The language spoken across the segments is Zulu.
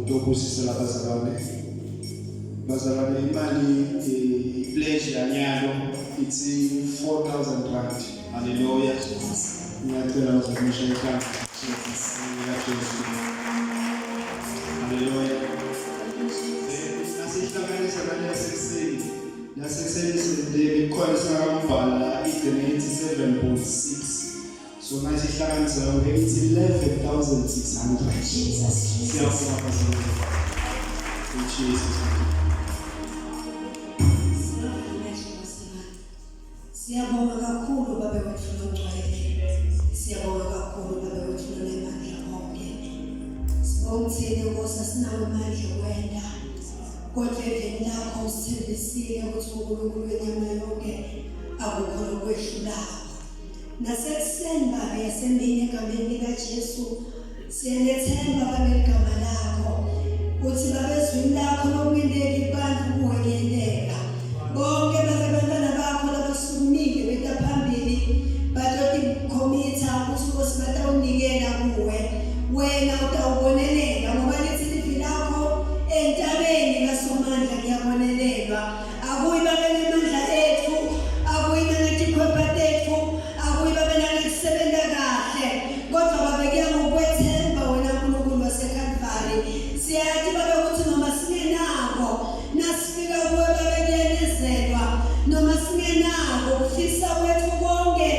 utobusisela bazalwane imali pledge yanyalo it's 4,000 rand. Hallelujah. Ngiyacela uzomisha ikhaya. Hallelujah. Nasihlanganisa nasekuseni sinde ikhona singambhala idonate 7.6. So nasihlanganisa it's 11,600. Jesus. Jesus. Siyabonga kakhulu baba wethu noNgcwele. Siyabonga kakhulu baba wethu noNemandla konke. Sibonga Nkosi asinawo amandla wenda. Kodwa eveni lakho usithembisile ukuthi uNkulunkulu wenyama yonke akukho lokwehlulayo. Nasekuseni baba yasemini egameni likaJesu siyalethemba baba igama lakho. Uthi baba ezwini lakho lokulindeka ibantu kuhonyelela. Bonke abantwana bakho labasukumile beta phambili batoti committee ukuthi Nkosi batawunikela kuwe wena utawubonelela ngoba lithi livi lakho entabeni kaSomandla kuyabonelelwa akuyi babe nemandla ethu akuyi nangezikhwepha tethu akuyi babe nangezisebenza kahle kodwa babe kuya ngokwethemba wena uNkulunkulu waseKalvari siyathi babe ukuthi noma singenako nasifika kuwe babe kuyenezelwa noma singenako ufisa wethu konke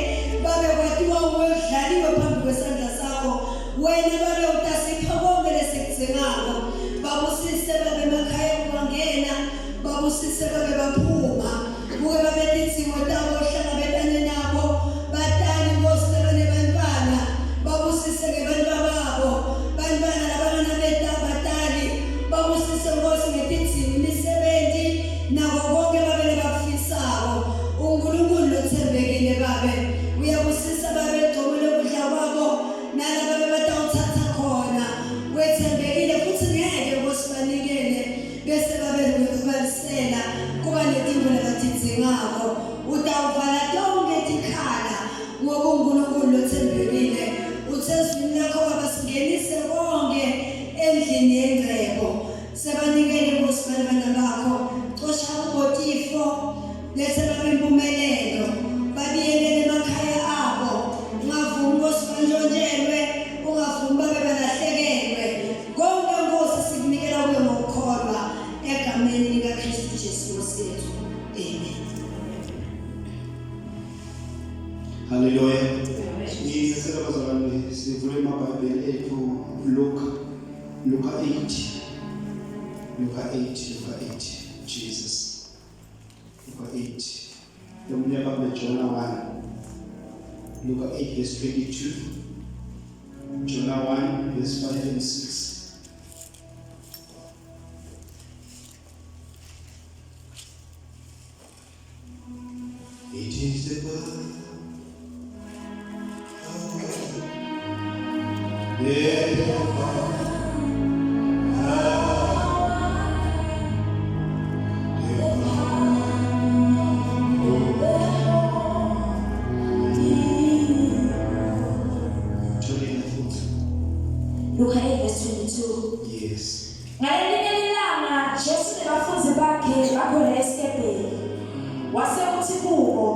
babe kwatiwa wedlaliwe phambi kwesandla sakho wena babe utasipha konke lesikuzengako babusise babe emakhaya kubangena babusise babe baphuma buke babe titsingo tabo hlangabelane nabo batali Nkosi labanebantwana babusise ngebantwana babo bantwana labanganabeta batali babusise Nkosi ngetitsingo imisebenzi nabo konke babe lebafisako uNkulunkulu lothembekile babe uyabusisa babe egcomele ukudla kwabo nalabo babe batawuthatha khona wethembekile futhi ngeke Nkosi banikele bese babe ngokubalisela kuba netimbo labathizingako utawuvala tonke tikhala ngoba uNkulunkulu lothembekile uthezwini lakho babasingenise konke endlini yengcebo sebanikele Nkosi bantwana bakho xosha ubotifo lethe babe impumelelo babiyelele emakhaya abo ungavumi Nkosi banjonjelwe ungavumi babe balahlekelwe konke Nkosi sikunikela kuwe ngokukholwa egameni likaKristu Jesu Nkosi yethu amen. Hallelujah. Ngiyacela bazalwane sivule amabhayibheli ethu Luka 8. Jesus. Luka 8. Lomunye babe Jonah 1. Luka 8 verse 22. Jonah 1 verse 5 and 6. It is the word. Luka 8 verse 22. Yes. Ngelinye ilanga Jesu nabafundi bakhe bakhona esikepeni. Wasekuthi kubo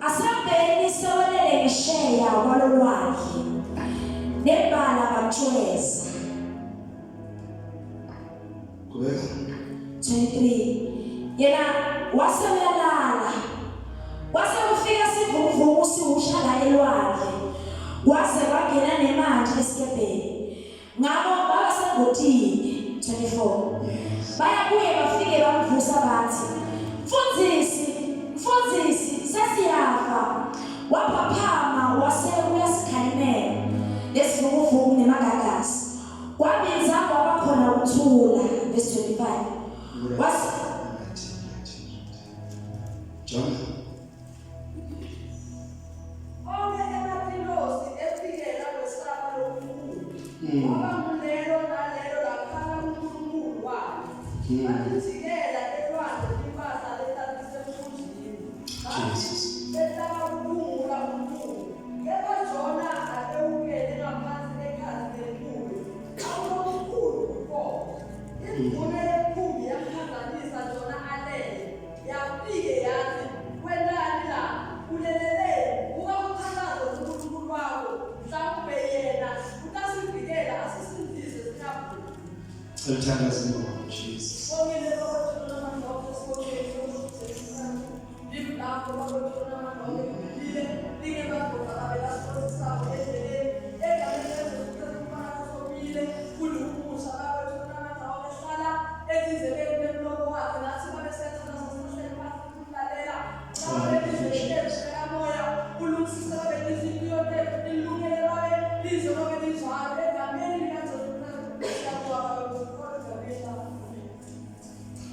asambeni sewelele ngesheya kwalolwandle. Nebala bamthweza. 23. Yena waseyalala. Wasekufika sivuvuku siwusha la elwandle. Wase wangena nemanzi esikepeni. Ngabo babasengotini 24. Bayabuye bafike bamvusa bathi Mfundisi sesiyafa waphaphama wase uyasikhalimela lesivuvuku nemagagasi kwabinza kwabakhona ukuthula verse 25 wase John Jesus. Sithandaza Lord Jesus.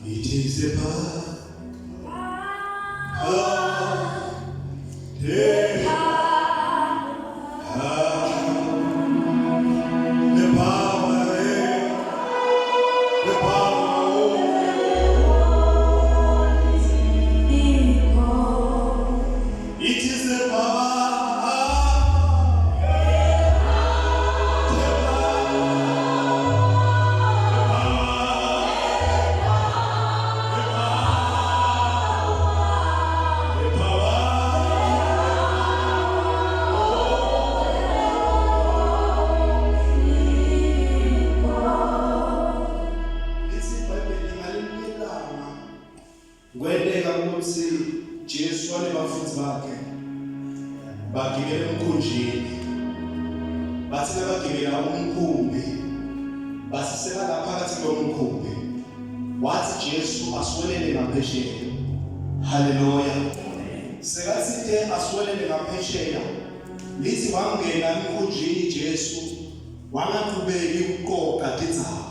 It is the power. Jesu wale bafundisi bakhe bagibela emkhunjini bathi nabagibela umkhumbi basisela phakathi komkhumbi wathi Jesu aswelele ngaphesheya. Haleluya. Sekasithe aswelele ngaphesheya lithi wangena emkhunjini Jesu wangaqhubeki ukuqoqa tindzaba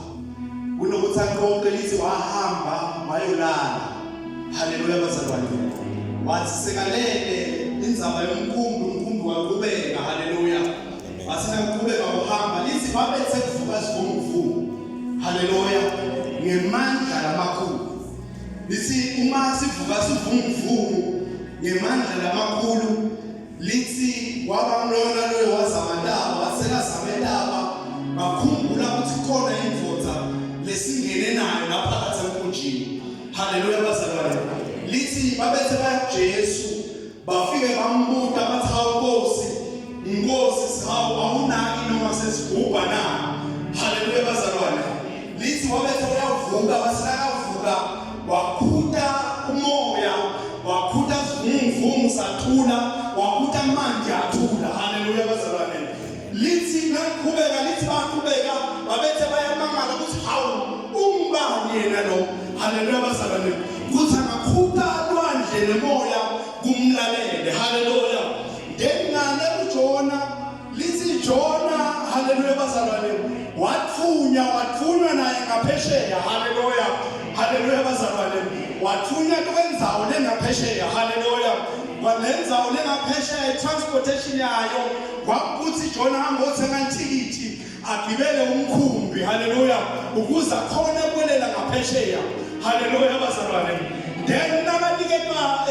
kunokuthi aqoqe lithi wahamba wayolala. Haleluya bazalwane. Wathi sekalele indzaba yomkhumbi waqhubeka. Haleluya. Wathi naqhubeka uhamba lithi babethe kuvuka sivunguvungu. Haleluya. Ngemandla lamakhulu. Lithi uma sivuka sivunguvungu ngemandla lamakhulu lithi wabamlona loyo wazamandaba wasekazamendaba bakhumbula ukuthi khona indvodza lesingene nayo lapha kasemkhunjini. Haleluya bazalwane. Lithi babethe baJesu bafike bambuza bathi hawu Nkosi sawu awunaki noma sesibhubha na. Haleluya bazalwane. Lithi wabethe uyavuka wasilakavuka wakhutha umoya wakhutha sivunguvungu sathula wakhutha amanzi athula. Haleluya bazalwane. Lithi naqhubeka lithi baqhubeka babethe bayamangala ukuthi hawu umbani yena lo. Haleluya bazalwane. Kuthi angakhupha lwandle nemoya kumlalele. Haleluya. Ngengane uJona lithi Jona. Haleluya bazalwane. Wathunywa naye ngaphesheya. Haleluya. Haleluya bazalwane. Wathunywa kwenzawo lengaphesheya. Haleluya. Kwalenzawo lengaphesheya transportation yayo kwakuthi Jona angothenga ithikithi agibele umkhumbi. Haleluya. Ukuze khona kwelela ngaphesheya. Haleluya bazalwane. Then nabaniketwa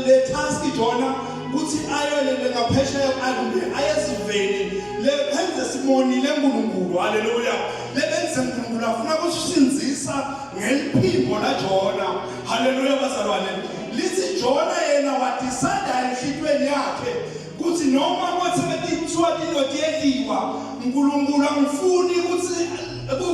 le task Jona kuthi ayolele ngaphesheya alume ayesiveni lebenze simoni leNkulunkulu. Haleluya. Lebenze uNkulunkulu afuna ukusinzisa ngeliphimbo la Jona. Haleluya bazalwane. Lithi Jona yena wadecide enhlitweni yakhe kuthi noma kwathi kuthiwa indoda yedliwa uNkulunkulu angifuni ukuthi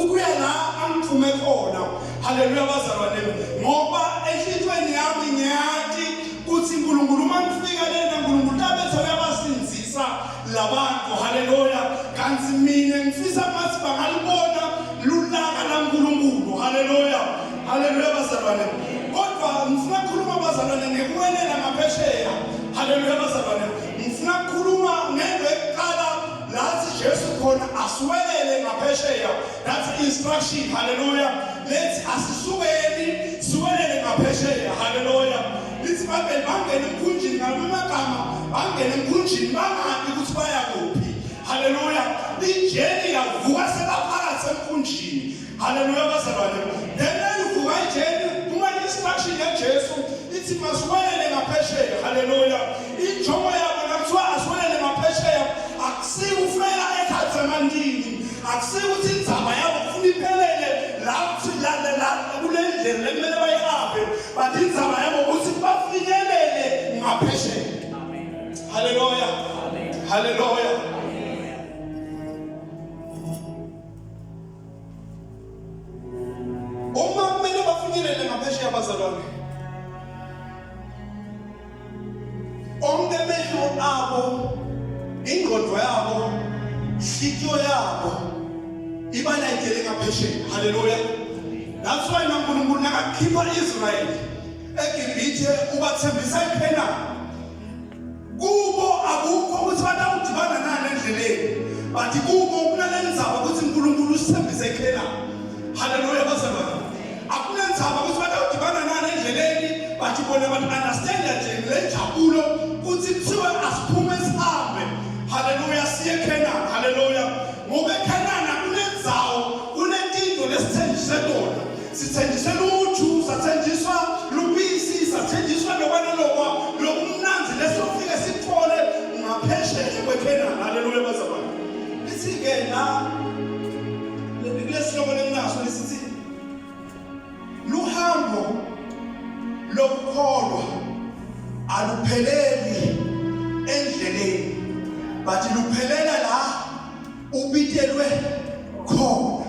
kuya la angiphume khona. Haleluya bazalwane. Ngoba enhlitweni yami ngiyathi kuthi uNkulunkulu mangifika lena uNkulunkulu tabethe uyabasinzisa labantu. Haleluya. Kanti mina ngifisa ukuthi bangalibona lulaka laNkulunkulu. Haleluya. Haleluya bazalwane. Kodwa ngifuna ukukhuluma bazalwane ngekuwelela ngaphesheya. Haleluya bazalwane. Ngifuna ukukhuluma ngento eqala lathi Jesu khona aswelele ngaphesheya. That's instruction. Haleluya. Let's asisukeni siwelele ngaphesheya. Haleluya. Lithi bangene emkhunjini ngamagama bangene emkhunjini bangathi ukuthi baya kuphi. Haleluya. Ijeni yavuka selaphakathi emkhunjini. Haleluya bazalwane. Then uvuka ijeni uma instruction yaJesu ithi masiwelele ngaphesheya. Haleluya. Injongo yabo nakuthiwa asiwelele ngaphesheya akusikufela eKhatsemandini. Akusikuthi indzaba yabo ufuna iphelele la kule ndlela ekumele bayihambe. But indzaba yabo ukuthi bafinyelele ngaphesheya. Amen. Haleluya. Amen. Haleluya. Uma kumele bafinyelele ngaphesheya abazalwane, onke amehlo abo, ingqondo yabo, inhliziyo yabo ibalayitele ngaphesheya. Haleluya. That's why uNkulunkulu nakakhipha Israel eGibhithe ubathembisa eKhenani. Kubo akukho ukuthi badawudibana nani endleleni, but kubo kunalenzaba ukuthi uNkulunkulu usithembise eKhenani. Haleluya bazalwane. Akunenzaba ukuthi badawudibana nani endleleni, but bona bathi understand nje le jabulo ukuthi kuthiwe asiphume sihambe. Haleluya siye eKhenani. Haleluya. Ngoba eKhenani kunenzawo, kunentinto lesithenjiswe tona. Sithenjiswe uju, sathenjiswa lubisi, sathenjiswa lokwanelokwa lokumnanzi lesofike sithole ngaphesheya kweKhenani. Haleluya bazalwane. Lithi-ke na lesiloko lenaso lisithi luhambo lokukholwa alupheleli endleleni, but luphelela la ubitelwe khona.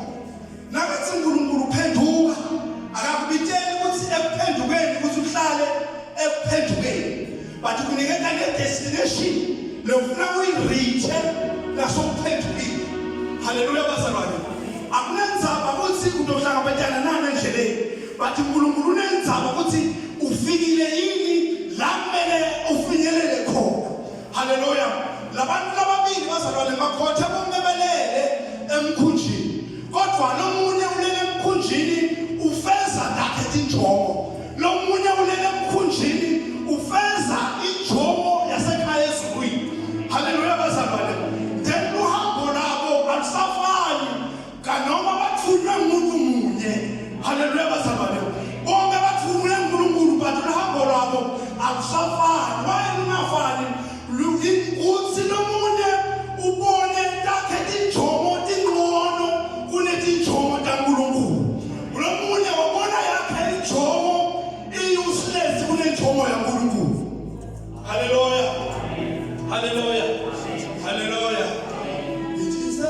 Nakathi uNkulunkulu uphenduka akakubiteli ukuthi ekuphendukeni ukuthi uhlale ekuphendukeni, but kunikeza ne-destination lofuna uyi-reach nasokuphendukile. Haleluya bazalwane. Akunenzaba ukuthi uzohlangabezana nani endleleni, but uNkulunkulu unenzaba ukuthi ufikile yini la kumele ufinyelele khona. Haleluya. Labantu lababili bazalwane makhotha bomebelele emkhunjini, kodwa lomunye ulele emkhunjini ufeza dakhe injongo, lomunye ulele emkhunjini ufeza injongo yasekhaya ezulwini. Haleluya bazalwane. Then uhambo labo alusafani kanoma bathunywe umuntu munye. Haleluya bazalwane. Bonke bathunywe uNkulunkulu, but uhambo lwabo alusafani. Why lungafani? Ukuthi lomunye ubone dakhe injongo ingcono kunetinjongo kaNkulunkulu, lomunye wabona yakhe injongo i-useless kunenjongo yaNkulunkulu. Haleluya. Haleluya. Haleluya. It is a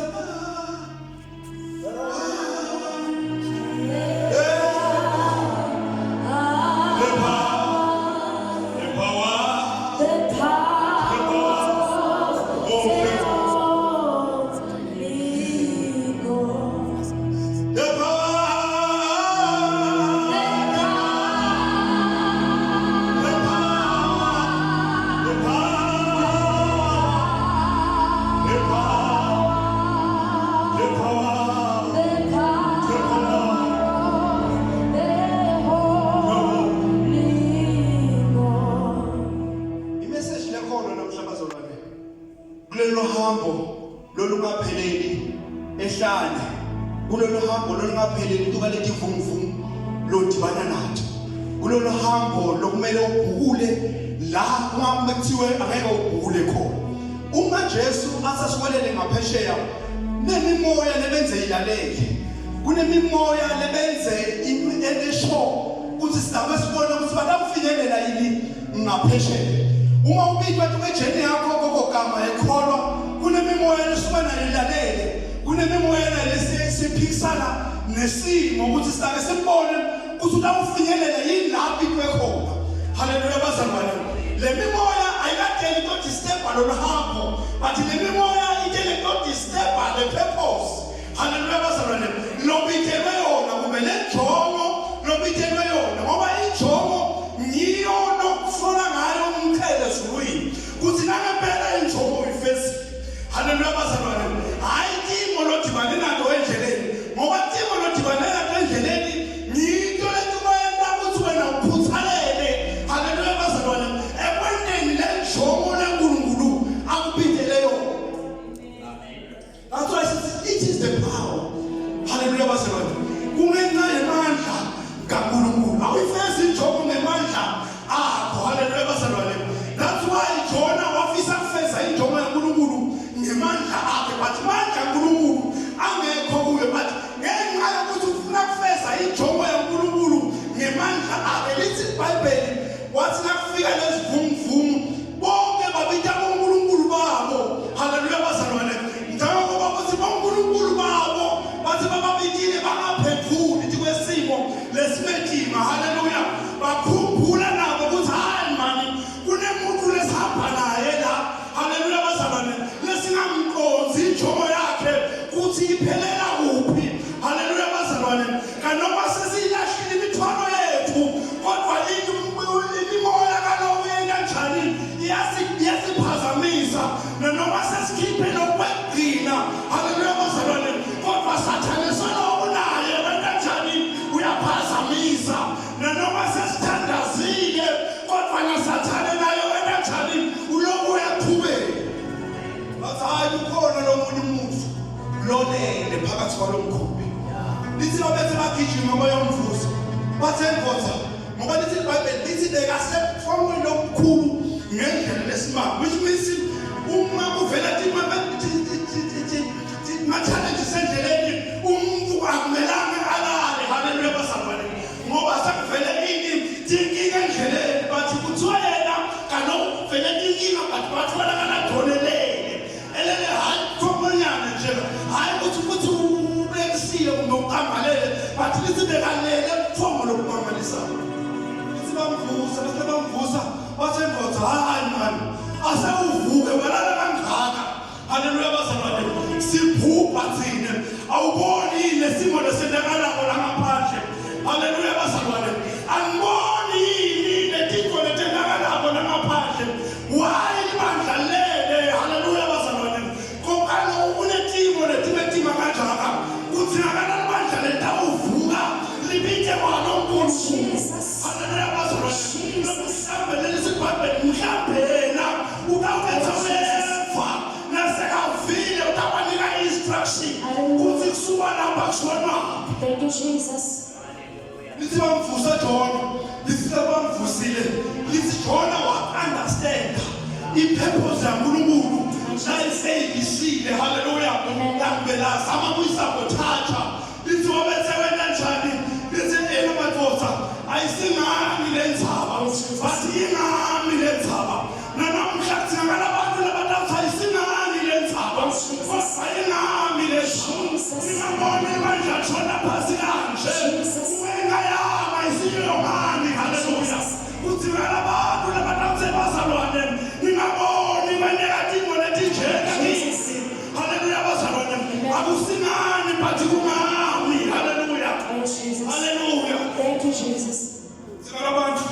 kulelo hambo lolungapheleli ehlane, kulelo hambo lolungapheleli tuka leti vumvum lodibana nathi, kulelo hambo lokumele ubhukule la kungabe kuthiwe angeke ubhukule khona. Uma Jesu asasiwelele ngaphesheya, nemimoya lebenze ilalele, kunemimoya lebenze enesho ukuthi sidabe sibone ukuthi badakufinyelela yini ngaphesheya. Uma ubitwa ejeni yakho kokogama ekholwa, kunemimoya lesuka nayo ilalele, kunemimoya lesiphikisana nesimo ukuthi sidake sibone ukuthi udakufinyelela yini lapho itwe khona. Haleluya bazalwane. Le mimoya ayikadeli to disturb lo hambo, but le mimoya itele to disturb the purpose. Haleluya bazalwane. Lobitelwe yona kube lenjongo, lobitelwe yona ngoba injongo ngiyo lokufuna ngayo umkhele ezulwini kuthi nangempela injongo uyifesi. Haleluya bazalwane. Hayi timo lodibane nato endleleni, ngoba timo lodibane nato endleleni ngito letikuyenza ukuthi wena uphuthalele. Haleluya bazalwane. Ekwenteni le njongo leNkulunkulu akubitele yona. That's why it is the power. Haleluya. kwalomkhumbi lithi babethe bagijima bayomvusa bathe enkoza ngoba lithi iBhayibheli lithi bekasephomweni lokukhulu ngendlela lesimanga which means uma kuvela ma-challenge sendleleni umuntu akumelanga alale haleluya bazalwane ngoba sekuvele inkinga endleleni bathi kuthiwa yena kanokuvele inkinga but batholakala donelele elele hayi khomonyana nje hayi ukuthi ubekisile kumbe uqambalele bathi lithi bekalele fomo lokumangalisa lithi bamvusa bathi endoda hayi mani asewuvuke walala kangaka haleluya bazalwane siphupha thina awuboni lesimo lesendakalako la ngaphandle haleluya bazalwane angiboni letiko letendakalako la ngaphandle why ibandla lele haleluya bazalwane kokano unetimo letibetima kanjaka kuthi akala ibandla letawuvuka libike kwalonkulunkulu haleluya bazalwane lokuhlambele lesibhayibheli mhlambena ukawetha wefa nasekavile utabanika instruction kuthi kusuka lapha kushona. Thank you, Jesus. Lithi bamvusa Jona lithi bamvusile lithi Jona wa-understand i-purpose yaNkulunkulu nayiseyisile haleluya yakubela zama kuyisabotaja lithi wabethe wena njani lithi madoda ayisingami le ndzaba bathi ingami le ndzaba nanamhla kuthingakala abantu labathatha ayisingami le ndzaba kodwa ingami le ningaboni manje atshona phasi kanje ingayama isiyongani haleluya kuthingakala abantu labathatha bazalwane ningaboni banekatimo letinjena kithi haleluya bazalwane akusingani but kungami haleluya haleluya. Thank you, Jesus. Abantu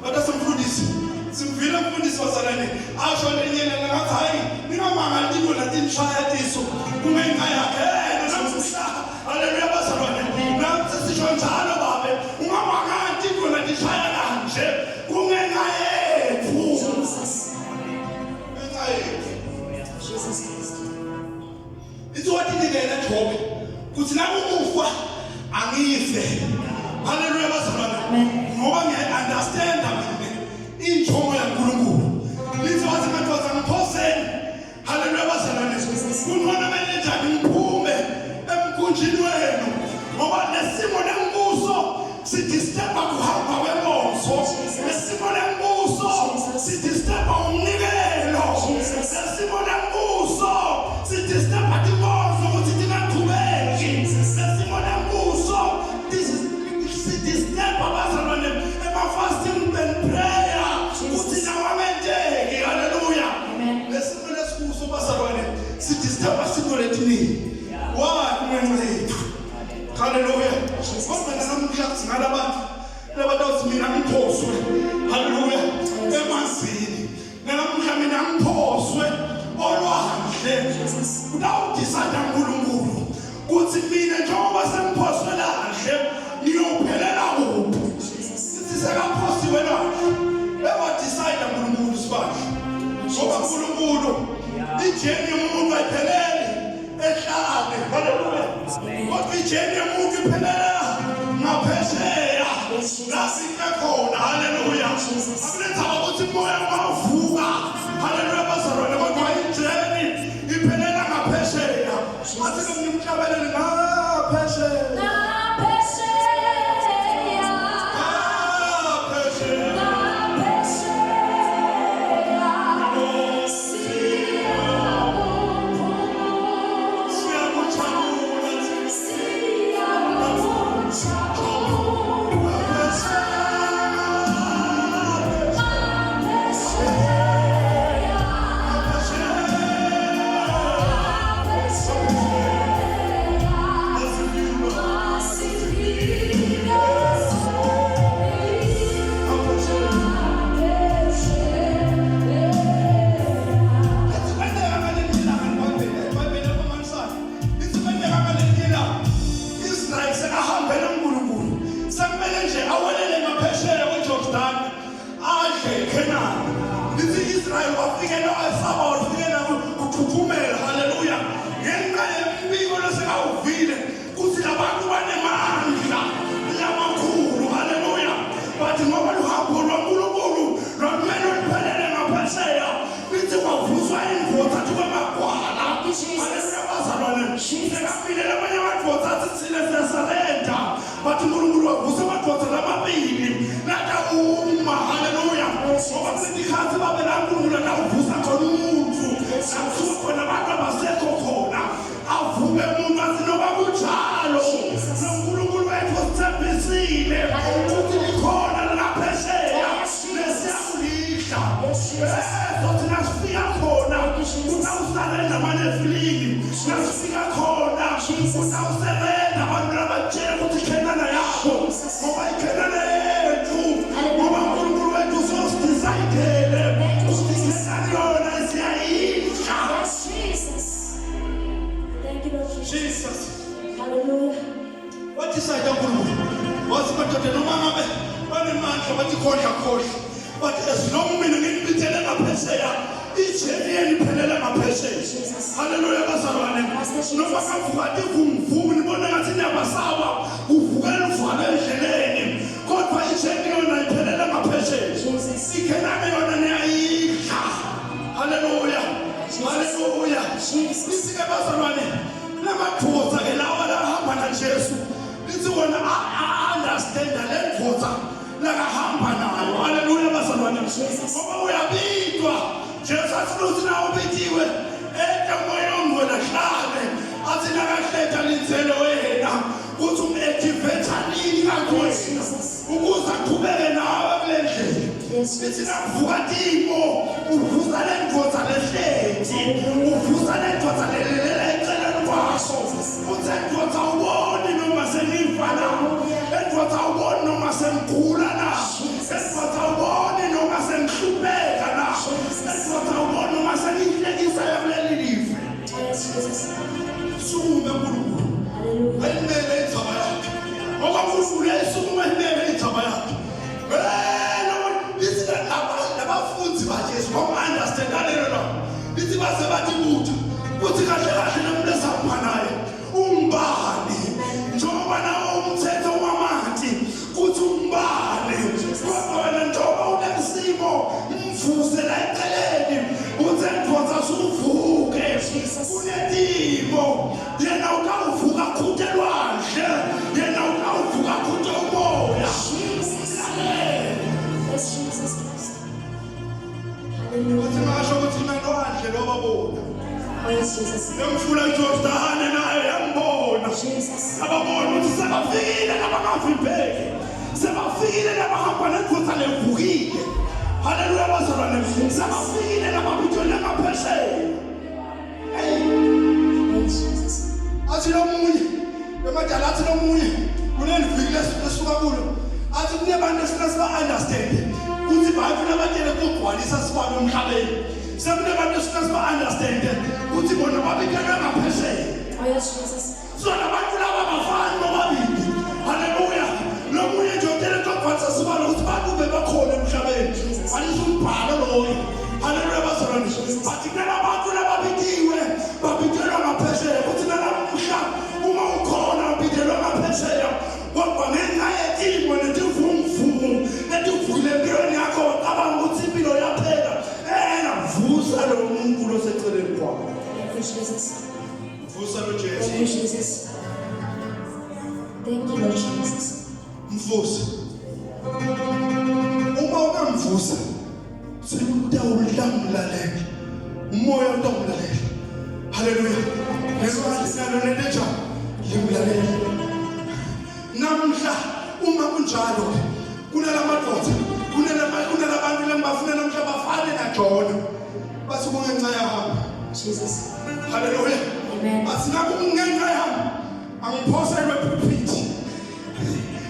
batasemfundisi simvile umfundisi wazalane asho lenyena ngathi hayi ningamanga ndiko latinshaya tiso kungenga yakhe namhla haleluya bazalwane nathi sisho njalo babe ungamanga ndiko latinshaya kanje kungenga yethu Jesus Christ. ithothi ngene Job kuthi na ukufa angife haleluya bazalwane ngoba ngiya-understand injongo yaNkulunkulu lithi wathi madoda ngiphoseni haleluya bazalwane kunqona mele njani ngiphume emkhunjini wenu ngoba nesimo nembuso sidisturba kuhamba kwenkonzo nesimo nembuso sidisturba umnikelo nesimo nembuso sidisturba tinkonzo ukuthi tingaqhubeki nesimo nembuso sidisturba bazalwane ema-fasting and prayer ukuthi nawamenjeki haleluya lesimo lesikuso bazalwane sidisturba simo letiningi why kungenxa yethu haleluya kodwa namhla singala abantu labatothi mina ngiphoswe haleluya emanzini namhla mina ngiphoswe olwandle utawudisada uNkulunkulu kuthi mina njengoba sengiphoswe landle ngiyophelela kuphi sisekaphosiwe lwandle ewadisayida uNkulunkulu sibandla ngoba uNkulunkulu ijeni yomuntu ayiphelele ehlale haleluya kodwa ijeni yomuntu iphelela ngaphesheya lasike khona haleluya akulethaba ukuthi moya mavuka haleluya bazalwane kodwa ijeni iphelela ngaphesheya athi ngimhlabelele ngaphesheya bathi uNkulunkulu wavusa amadoda lamabili nakawuma haleluya ngoba kulesikhathi babe la uNkulunkulu nawuvusa khona umuntu akusuka khona abantu abasekho khona avume umuntu athi noba kunjalo noNkulunkulu wethu usithembisile ukuthi likhona lapha esheya lesiyakulihla sothi nasifika khona utawusalenza amanefilini nasifika khona utawusebenza abantu labatshela ukuthi ikhenana yabo ngoba ikhenana yethu ngoba uNkulunkulu wethu uzosidisayidele ukuthi ikhenana yona siyayidla. Thank you, Lord Jesus. Jesus. Hallelujah. Wathi sayida uNkulunkulu wathi madoda noma ngabe banemandla bathi khohlakhohla but as long mina ngibithele ngaphesheya ijeni yeni iphelele ngaphesheya. Haleluya bazalwane noma kavuka ivumvumu nibona ngathi niyabasaba uvukela uvale endleleni kodwa ijeni yona iphelele ngaphesheya ikhenane yona niyayidla. Haleluya haleluya isike bazalwane lamadvoza ke lawa lahamba naJesu lithi wona understand le ndvodza lakahamba nayo. Haleluya bazalwane ngoba uyabitwa Jesu athi uthi nawe ubitiwe moya ongcwele hlale athi nakahletha linzelo wena uthi umactivate nini kakhulu ukuze aqhubeke nawe kule ndlela sithi nakuvuka timo uvuza le ndvodza lehlethi uvuza le ndvodza eceleni kwakho uthi ndvodza ubone noma sengivala ndvodza ubone noma sengigula na ndvodza ubone noma sengihlupheka na ndvodza ubone noma sengihlekisa kuleli live sukume uNkulunkulu ayimele ithaba yakhe ngoba uNkulunkulu yayisukume imele ithaba yakhe lithi labafundi baJesu bama-understand alelo la lithi base bathi buthi kuthi kahle kahle nomuntu esahamba naye umbani njengoba nawo umthetho wamanti kuthi umbani kodwa wena njengoba unesimo mvuse la eceleni uthi ndvodza suvuke kunetimo yena utawuvuka khuthe lwandle yena utawuvuka khuthe umoya. Yes, Jesus Christ. Hallelujah. Uthi ngasho ukuthi nalwandle lobabona Oh, yes, Jesus. nemfula iJordani nayo yambona Jesus. ababona ukuthi sebafikile nabangavimbeki sebafikile nabahamba nendvodza levukile. Haleluya bazalwane sebafikile nababitwele ngaphesheya. Oh, yes, Jesus. Athi lomunye emadala athi lomunye kuneliviki lesuka kulo athi kunebantu esingasiba-understand kuthi ibhayibheli abatshele kugcwalisa sibalo emhlabeni sekunebantu esingasiba-understand kuthi bona babithelwe ngaphesheya. Oh, yes, Jesus. Sona abantu laba bafani bobabili. Haleluya lomunye nje utele kugcwalisa sibalo ukuthi bantu bebakhona emhlabeni walisa umbhalo loyo. Haleluya bazalwane bathi kunalabantu lababitiwe babithelwa ngaphesheya kuthi nalamuhla uma ukhona ubithelwe ngaphesheya kodwa ngenxa yetimo netivunguvungu letivuyile empilweni yakho wacabanga ukuthi impilo yaphela vusa lo muntu loseceleni kwakho. Thank you, Jesus. Vusa lo Thank you, Jesu Jesus. Thank you, Lord Jesus. mvusa uma ungamvusa utawulamlalela umoya utawulalela. Haleluya nalo neneja limlalela namhla uma kunjalo kunalamadoda kunalabantu lembafuna namhla bafane naJona bathi kungenxa yami. Jesus. Haleluya Amen. bathi nakungenxa yami angiphoselwe pulpiti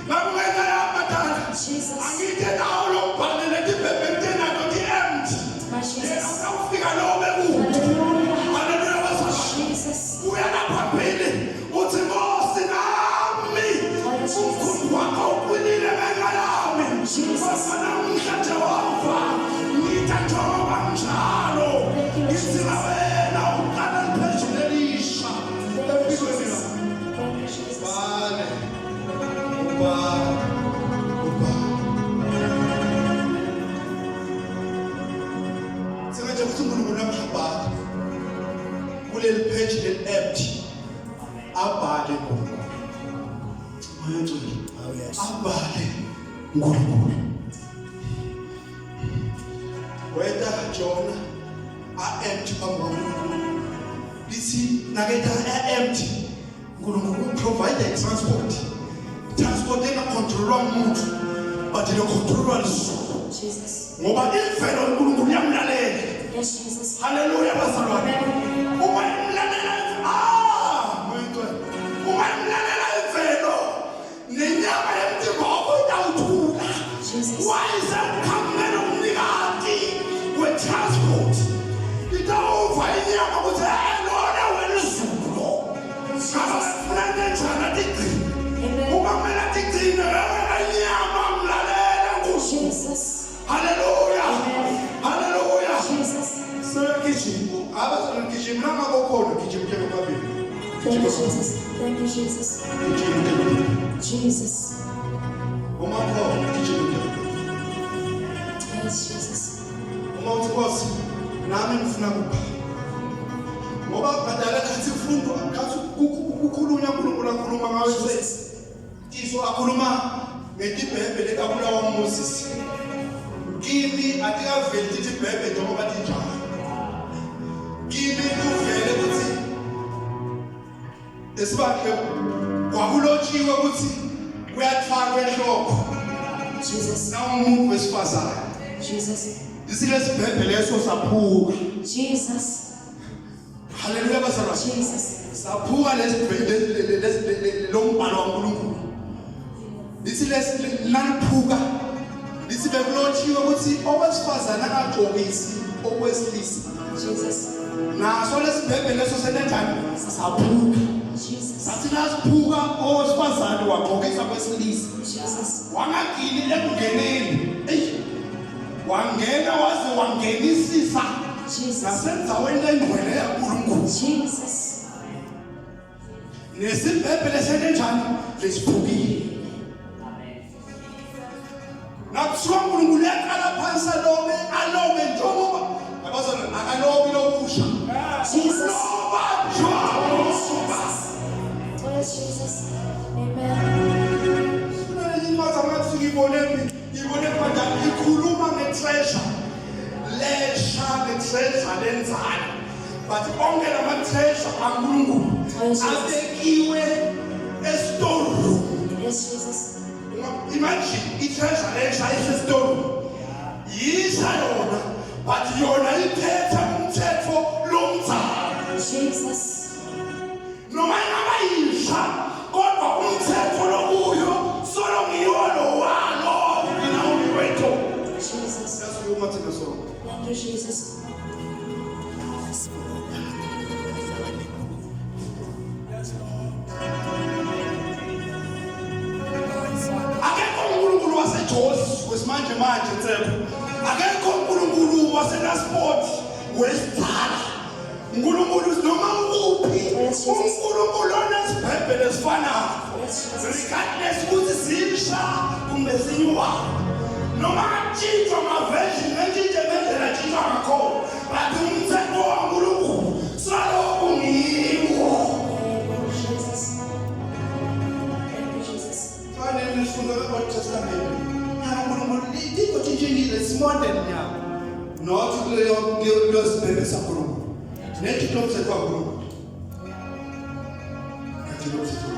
nakungenxa yami badala Jesus. angithe nawo lo mbhalo letibhebhete nato ti-empty My yena Jesus. utawufika lowo bekude. Hallelujah. Haleluya bazalwane Jesus. uya laphambili uthi Nkosi nami umkhumbi wakho uqinile ngenxa yami kodwa namhla Jehova ngitha njengoba njalo ngithi wena uqala liphezulu elisha empilweni yami. Thank you, Jesus. Bale sengathi ukuthi uNkulunkulu namhlabha kuleli page le-empty abhale Oh, yes. abale uNkulunkulu. Whether Jonah empty phambi lithi naketha empty uNkulunkulu provide transport engacontrolwa umuntu but ilocontrolwa lisizulu. Jesus. Ngoba imvelo uNkulunkulu yamlalela. Yes, Jesus. Hallelujah bazalwane. Uma imlalela uma imlalela imvelo nenyama yemtimba oyawuthula. Jesus. Why is that coming umnikati we-transport? Itawuva inyama ukuthi lona wena izulu. Ngaba befuna nenjana tigcine. Amen. Uma kumele tigcine wena inyama mlalela nguNkulunkulu. Jesus. Hallelujah. Amen. Hallelujah. Jesus. Siyagijima. Abazalwane gijima nangakokhona gijima ke babili. Thank you, Jesus. Thank you, Jesus. Jesus. Uma khona gijima. Yes, Jesus. Uma uthi Nkosi nami ngifuna kupha. Ngoba badala khathi ifundwa khathi ukukhulunywa uNkulunkulu akhuluma ngawe sethi. Iso akhuluma ngetibhebhe lekabulawa uMoses. Kimi atikaveli tibhebhe njengoba tinjalo. Kimi kuvele ukuthi esibakhe kwakulotshiwe ukuthi kuyathwala ehloko. Jesus. Na umuntu wesifazane. Jesus. Isilesibhebhe leso saphuka. Jesus. Hallelujah bazalwane. Jesus. Saphuka lesibhebhe lombhalo kaNkulunkulu. Lithi lesiliphuka. Lithi bekulotshiwe ukuthi owesifazane angagqokisi okwesilisa. Jesus. Naso lesibhebhe leso senenjani saphuka. Jesus. Sathi nasiphuka owesifazane wagqokisa kwesilisa. Jesus. Wangagili ekungeneni. Wangena waze wangenisisa Jesus. nasendaweni engcwele yaNkulunkulu. Jesus. Nesibhebhe lesenenjani lesiphukile. Nakuthiwa uNkulunkulu yaqala phansi alobe njengoba abazalwane akalobi lokusha. Jesus. Loba Yes, njengoba. Jesus. Yes, Jesus. Amen. Imaza ngathi ngibone kanjani ikhuluma nge-treasure. Lesha nge-treasure lenzalo. But onke lama-treasure kaNkulunkulu abekiwe esitolo. Yes, Jesus. Imagine i-treasure lesha esesitolo. Yisha yona but yona iphethe umthetho lomzalo. Jesus. Noma ingaba yisha kodwa umthetho lokuyo solo ngiwo lo walo mina wethu. Jesus. Sasiyuma thina so. Thank you, Jesus. Akekho uNkulunkulu waseJozi wesimanje manje ntsepho. Akekho uNkulunkulu waseNasport wesithala. uNkulunkulu noma ukuphi. uNkulunkulu onesibhebhe lesifanayo. Yes, Jesus. Regardless ukuthi zisha kumbe zinyuwa. Noma atshintshwa amaversion entshintshwe ngendlela atshintshwa ngakhona. But umthetho waNkulunkulu salokhu ngiwo. Jesus. Thank you, Jesus. Fanele nifunda kwe-Old Testament. uNkulunkulu lithi kutshintshile simodern nya. Not kuleyo sibhebhe saNkulunkulu. Nethi umthetho waNkulunkulu. Kathi lo mthetho.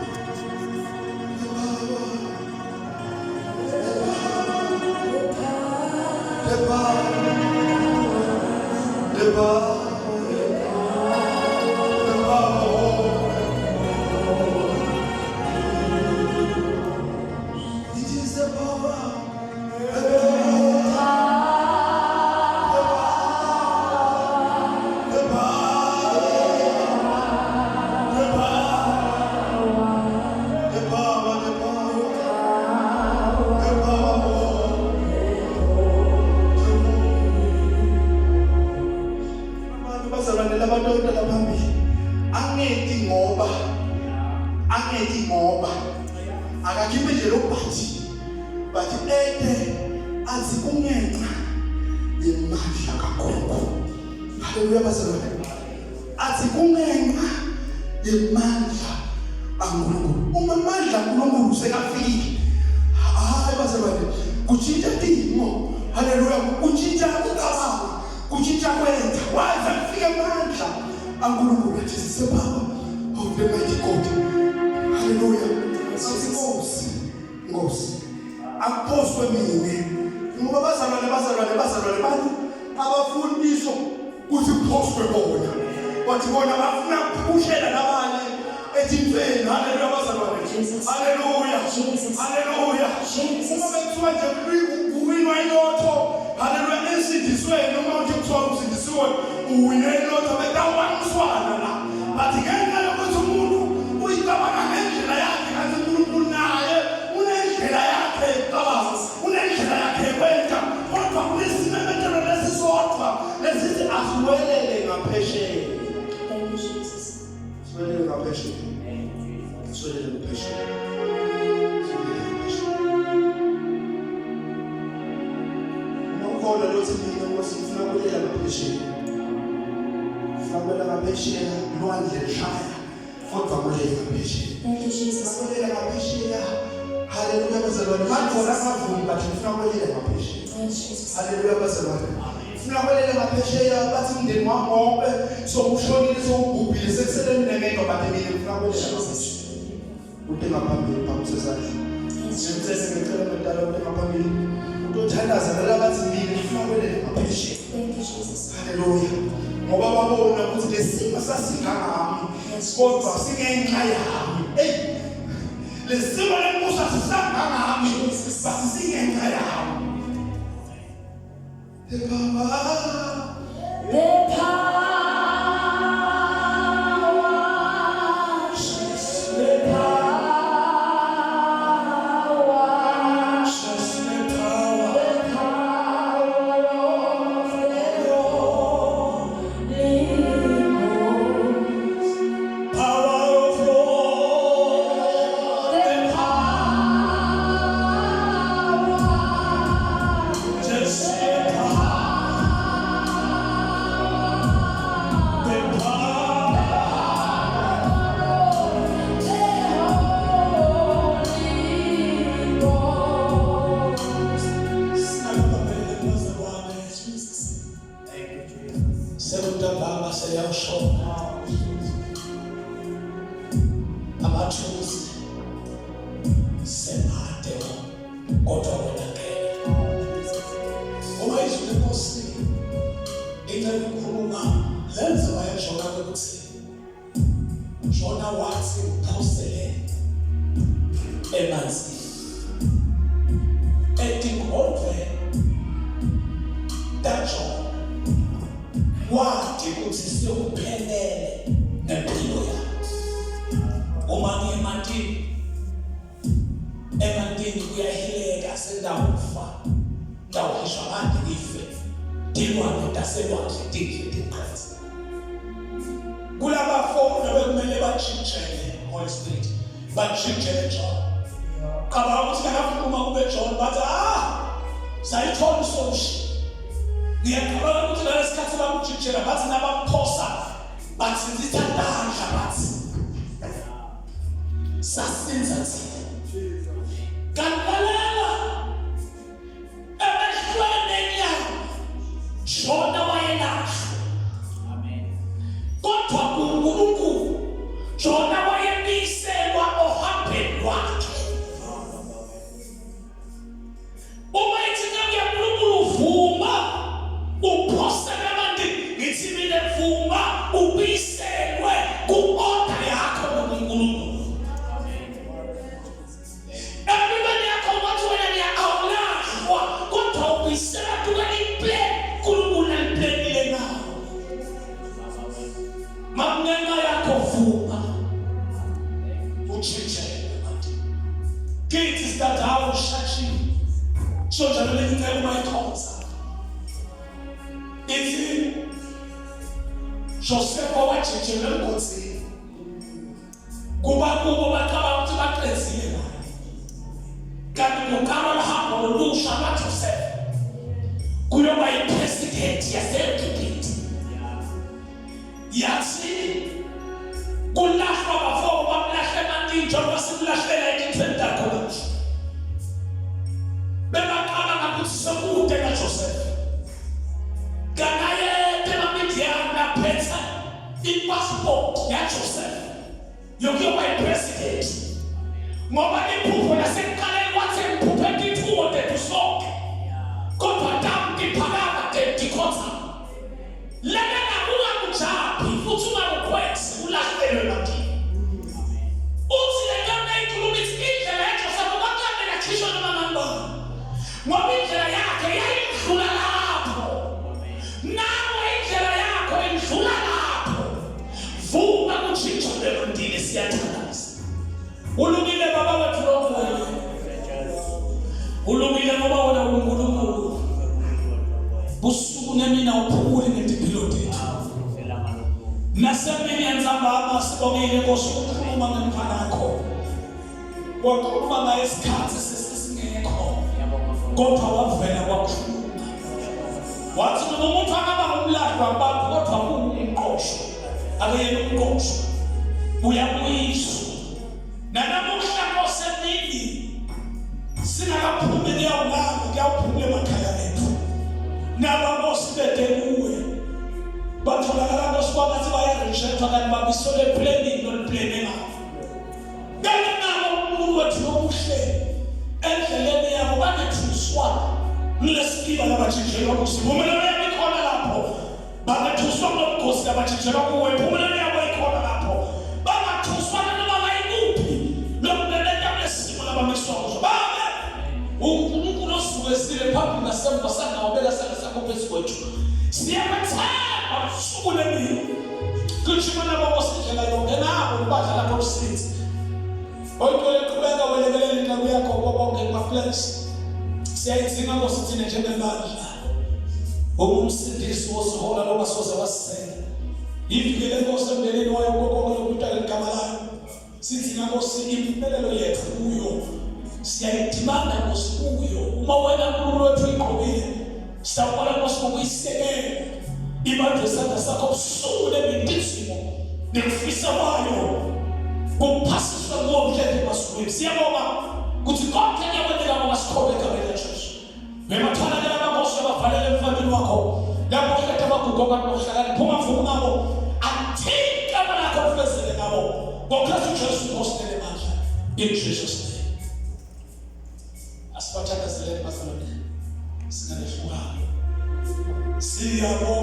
Angethi ngoba akakhiphe nje lo bhathi but athi kungenxa yemandla kaNkulunkulu. Haleluya bazalwane. Athi kungenxa yemandla aNkulunkulu. Uma amandla kaNkulunkulu sekafikile, hayi bazalwane, kutshintsha timo. Haleluya, kutshintsha ucabango, kutshintsha kwenta. Waze kufike amandla aNkulunkulu athi sisebaba of the mighty God. Haleluya. Nkosi. Akuphoswe mina. Ngoba bazalwane bantu abafundiswa ukuthi kuphoswe bona. Bathi bona bafuna ukushela nabanye ethintweni. Haleluya bazalwane. Haleluya. Haleluya. Uma bethiwa nje uwinwa inotho. Haleluya, esindisweni noma nje kuthiwa usindisiwe uwinwa inotho betawaniswana la. Bathi ngenxa yokuthi umuntu uyicabanga ngendlela yakhe kanti uNkulunkulu naye unendlela yakhe yokucabanga, unendlela yakhe yokwenza. Kodwa kunesimemethelo lesisodwa lesithi asiwelele ngaphesheya. Thank you, Jesus. Siwelele ngaphesheya. Siwelele ngaphesheya. Ukhona lo thina ngosifuna ukulela ngaphesheya. Ufuna ngaphesheya lwandle lishaya. Kodwa kulela ngaphesheya. Thank you, Jesus. Kulela ngaphesheya. Haleluya bazalwane. Bakhona abavumi bathi ufuna ukulela ngaphesheya. Thank you, Jesus. Haleluya bazalwane. Ufuna ukulela ngaphesheya bathi umndeni wami wonke sokushonile sokubhubhile sekusele mina ngedwa bathi mina ufuna ukulela ngaphesheya. Ude ngaphambili phamsezandla. Ngicela ngicela mdala ude ngaphambili. Uthandaza nalabathi mina ufuna ukulela ngaphesheya. Thank you, Jesus. Haleluya. Ngoba babona ukuthi lesimo sasingami kodwa singenxa yami. Lesimo lenkosi asisangami basisingenxa yami. The power. Yathi kulahwa bafo bamlahle Sibongile Nkosi ukukhuluma ngemfana yakho. Wakhuluma ngaye isikhathi sesingekho. Kodwa wavela wakhuluma. Wathi noma umuntu angaba umlahli wabantu kodwa kuwumqosho. Akuyena umqosho. Uyabuyiswa. Nanamuhla Nkosi singakaphumi kuyawuphumula emakhaya ethu. Naba Nkosi bede kuwe. Batholakala Nkosi bathi bayarejectwa kanti babisole planning nolplane ngabo. Kanti nabo umuntu wethu nomuhle endleleni yabo banethuswa ngilesikiba labathinjelwa kusi. Impumelelo yabo ikhona lapho. Banethuswa ngomgosi labathinjelwa kuwe. Impumelelo yabo ikhona lapho. Bangathuswa noma bayikuphi. Lokubelela lesimo labamiswa kuzo. uNkulunkulu osukwesile phambili nasemva sangawubeka isandla sakho phezu kwethu. Siyabathemba usuku lemini. Kuthi mina babosindlela yonke nabo ubadla lapho usithi. Oyiqhubeka welekelela inqabu yakho bonke kuma-plans. Siyayidzinga Nkosi thina njengebandla. Umsindisi wosihola noma soze wasisela. Ivikele Nkosi emndenini wayo konke lokudala igama layo. Sidzinga Nkosi impumelelo yethu kuyo. Siyayidimanda Nkosi kuyo. Uma wena uNkulunkulu wethu igqokile, siyabona Nkosi ukuyisekela. Ibandla isandla sakho usuku lemindizimo nekufisa kwayo. Kuphasiswa ngomthetho emasukwini. Siyabonga ukuthi konke kuyakwenzeka ngoba sikholwa egameni likaJesu. Bematholakala ababosi abavalele emfaneni wakho. Lapho ukhethe abagugu kanti nokuhlakani phuma mvumo ngabo. Athi igama lakho lifezele ngabo. NgoKristu Jesu Nkosi nemandla. In Jesus' name. Asibathakazelele bafana. Singalehluka. Siyabonga.